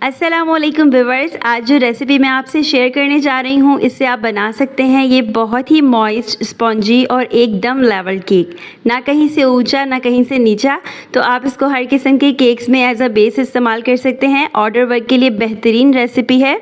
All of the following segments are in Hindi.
अस्सलामुअलैकुम व्यूअर्स, आज जो रेसिपी मैं आपसे शेयर करने जा रही हूँ इससे आप बना सकते हैं ये बहुत ही मॉइस्ट, स्पॉन्जी और एकदम लेवल केक। ना कहीं से ऊंचा ना कहीं से नीचा, तो आप इसको हर किस्म के केक्स में एज अ बेस इस्तेमाल कर सकते हैं। ऑर्डर वर्क के लिए बेहतरीन रेसिपी है।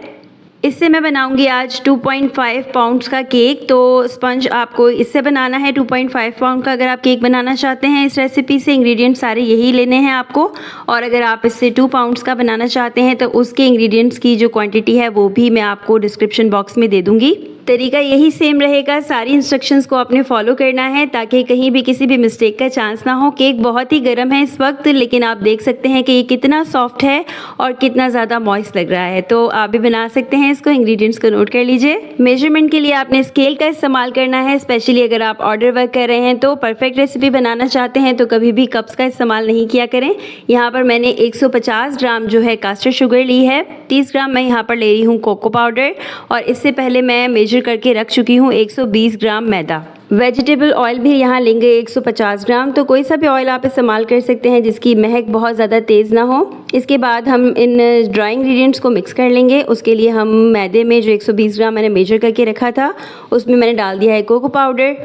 इससे मैं बनाऊंगी आज 2.5 पाउंड्स का केक। तो स्पंज आपको इससे बनाना है 2.5 पाउंड का। अगर आप केक बनाना चाहते हैं इस रेसिपी से, इंग्रेडिएंट सारे यही लेने हैं आपको। और अगर आप इससे 2 पाउंड्स का बनाना चाहते हैं तो उसके इंग्रेडिएंट्स की जो क्वांटिटी है वो भी मैं आपको डिस्क्रिप्शन बॉक्स में दे दूंगी। तरीका यही सेम रहेगा, सारी इंस्ट्रक्शंस को आपने फॉलो करना है ताकि कहीं भी किसी भी मिस्टेक का चांस ना हो। केक बहुत ही गर्म है इस वक्त, लेकिन आप देख सकते हैं कि ये कितना सॉफ्ट है और कितना ज़्यादा मॉइस्ट लग रहा है। तो आप भी बना सकते हैं इसको। इंग्रेडिएंट्स को नोट कर लीजिए। मेजरमेंट के लिए आपने स्केल का इस्तेमाल करना है, स्पेशली अगर आप ऑर्डर वर्क कर रहे हैं तो। परफेक्ट रेसिपी बनाना चाहते हैं तो कभी भी कप्स का इस्तेमाल नहीं किया करें। यहाँ पर मैंने 150 ग्राम जो है कास्टर शुगर ली है। 30 ग्राम मैं यहाँ पर ले रही हूँ कोको पाउडर, और इससे पहले मैं मेजर करके रख चुकी हूँ 120 ग्राम मैदा। वेजिटेबल ऑयल भी यहाँ लेंगे 150 ग्राम। तो कोई सा भी ऑयल आप इस्तेमाल कर सकते हैं जिसकी महक बहुत ज़्यादा तेज़ ना हो। इसके बाद हम इन ड्राई इंग्रेडिएंट्स को मिक्स कर लेंगे। उसके लिए हम मैदे में जो 120 ग्राम मैंने मेजर करके रखा था उसमें मैंने डाल दिया है कोको पाउडर।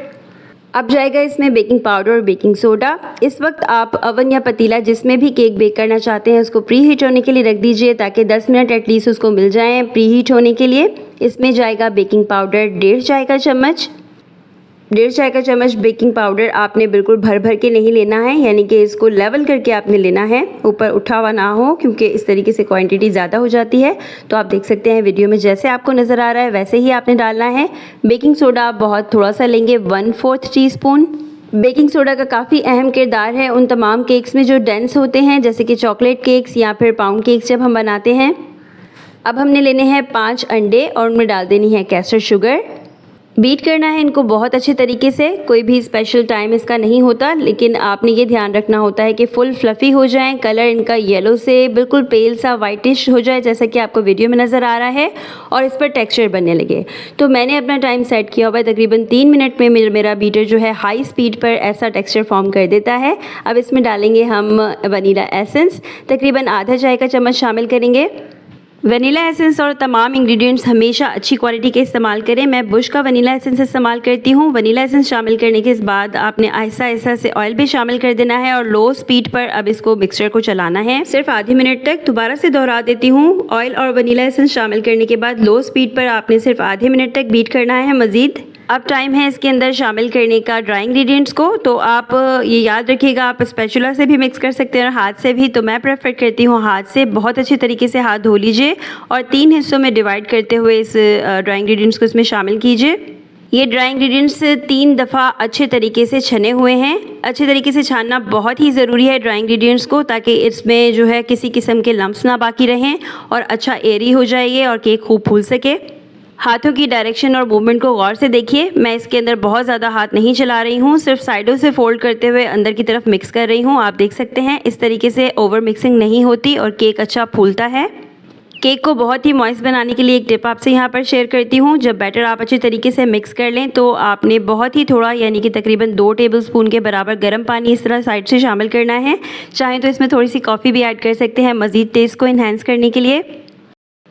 अब जाएगा इसमें बेकिंग पाउडर और बेकिंग सोडा। इस वक्त आप अवन या पतीला जिसमें भी केक बेक करना चाहते हैं उसको प्री हीट होने के लिए रख दीजिए ताकि 10 मिनट एटलीस्ट उसको मिल जाएं प्री हीट होने के लिए। इसमें जाएगा बेकिंग पाउडर 1.5 चाय का चम्मच। 1.5 चाय का चम्मच बेकिंग पाउडर आपने बिल्कुल भर भर के नहीं लेना है, यानी कि इसको लेवल करके आपने लेना है, ऊपर उठा हुआ ना हो, क्योंकि इस तरीके से क्वांटिटी ज़्यादा हो जाती है। तो आप देख सकते हैं वीडियो में जैसे आपको नज़र आ रहा है वैसे ही आपने डालना है। बेकिंग सोडा आप बहुत थोड़ा सा लेंगे, 1/4 टीस्पून। बेकिंग सोडा का काफ़ी अहम किरदार है उन तमाम केक्स में जो डेंस होते हैं, जैसे कि चॉकलेट केक्स या फिर पाउंड केक्स जब हम बनाते हैं। अब हमने लेने हैं 5 अंडे और उनमें डाल देनी है कैस्टर शुगर। बीट करना है इनको बहुत अच्छे तरीके से। कोई भी स्पेशल टाइम इसका नहीं होता, लेकिन आपने ये ध्यान रखना होता है कि फुल फ्लफ़ी हो जाएं, कलर इनका येलो से बिल्कुल पेल सा वाइटिश हो जाए जैसा कि आपको वीडियो में नज़र आ रहा है, और इस पर टेक्सचर बनने लगे। तो मैंने अपना टाइम सेट किया हुआ है, तकरीबन 3 मिनट में मेरा बीटर जो है हाई स्पीड पर ऐसा टेक्सचर फॉर्म कर देता है। अब इसमें डालेंगे हम वनीला एसेंस, तकरीबन आधा चाय का चम्मच शामिल करेंगे। वनीला एसेंस और तमाम इंग्रेडिएंट्स हमेशा अच्छी क्वालिटी के इस्तेमाल करें। मैं बुश का वनीला एसेंस इस्तेमाल करती हूँ। वनीला एसेंस शामिल करने के बाद आपने आहिस्ता आहिस्ता से ऑयल भी शामिल कर देना है और लो स्पीड पर अब इसको मिक्सचर को चलाना है सिर्फ आधे मिनट तक। दोबारा से दोहरा देती हूँ, ऑयल और वनीला एसेंस शामिल करने के बाद लो स्पीड पर आपने सिर्फ आधे मिनट तक बीट करना है मज़ीद। अब टाइम है इसके अंदर शामिल करने का ड्राई इंग्रेडिएंट्स को। तो आप ये याद रखिएगा, आप स्पैचुला से भी मिक्स कर सकते हैं और हाथ से भी। तो मैं प्रेफर करती हूँ हाथ से। बहुत अच्छी तरीके से हाथ धो लीजिए और 3 हिस्सों में डिवाइड करते हुए इस ड्राई इंग्रेडिएंट्स को इसमें शामिल कीजिए। ये ड्राई इंग्रेडिएंट्स 3 दफ़ा अच्छे तरीके से छने हुए हैं। अच्छे तरीके से छानना बहुत ही ज़रूरी है ड्राई इंग्रेडिएंट्स को, ताकि इसमें जो है किसी किस्म के लम्प्स ना बाकी रहें और अच्छा एयरी हो जाए और केक खूब फूल सके। हाथों की डायरेक्शन और मूवमेंट को गौर से देखिए। मैं इसके अंदर बहुत ज़्यादा हाथ नहीं चला रही हूँ, सिर्फ साइडों से फोल्ड करते हुए अंदर की तरफ मिक्स कर रही हूँ। आप देख सकते हैं इस तरीके से ओवर मिक्सिंग नहीं होती और केक अच्छा फूलता है। केक को बहुत ही मॉइस्ट बनाने के लिए एक टिप आपसे यहाँ पर शेयर करती हूँ। जब बैटर आप अच्छी तरीके से मिक्स कर लें तो आपने बहुत ही थोड़ा, यानी कि तकरीबन 2 टेबलस्पून के बराबर गर्म पानी इस तरह साइड से शामिल करना है। चाहें तो इसमें थोड़ी सी कॉफ़ी भी ऐड कर सकते हैं मज़ीद टेस्ट को इन्हेंस करने के लिए।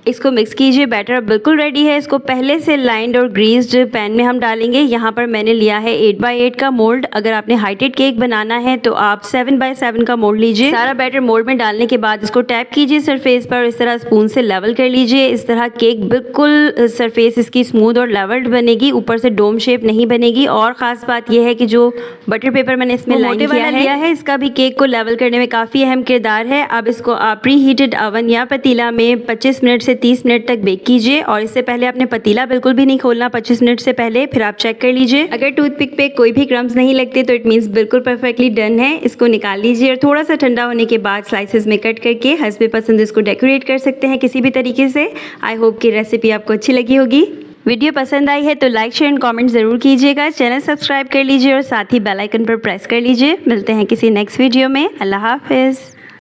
इसको मिक्स कीजिए। बैटर बिल्कुल रेडी है। इसको पहले से लाइंड और ग्रीस्ड पैन में हम डालेंगे। यहाँ पर मैंने लिया है 8x8 का मोल्ड। अगर आपने हाइटेड केक बनाना है तो आप 7x7 का मोल्ड लीजिए। सारा बैटर मोल्ड में डालने के बाद इसको टैप कीजिए सरफेस पर, इस तरह स्पून से लेवल कर लीजिए। इस तरह केक बिल्कुल सरफेस इसकी स्मूथ और लेवल्ड बनेगी, ऊपर से डोम शेप नहीं बनेगी। और ख़ास बात यह है कि जो बटर पेपर मैंने इसमें लाइन किया है इसका भी केक को लेवल करने में काफ़ी अहम किरदार है। अब इसको आप प्री हीटेड अवन या पतीला में 25 मिनट से 30 मिनट तक बेक कीजिए। और इससे पहले आपने पतीला बिल्कुल भी नहीं खोलना 25 मिनट से पहले। फिर आप चेक कर लीजिए, अगर टूथपिक पे कोई भी क्रम्स नहीं लगते तो इट मीन्स बिल्कुल परफेक्टली डन है। इसको निकाल लीजिए और थोड़ा सा ठंडा होने के बाद स्लाइसेस में कट करके हस्बे पसंद इसको डेकोरेट कर सकते हैं किसी भी तरीके से। आई होप कि रेसिपी आपको अच्छी लगी होगी। वीडियो पसंद आई है तो लाइक, शेयर एंड कमेंट ज़रूर कीजिएगा। चैनल सब्सक्राइब कर लीजिए और साथ ही बेल आइकन पर प्रेस कर लीजिए। मिलते हैं किसी नेक्स्ट वीडियो में। अल्लाह हाफिज़।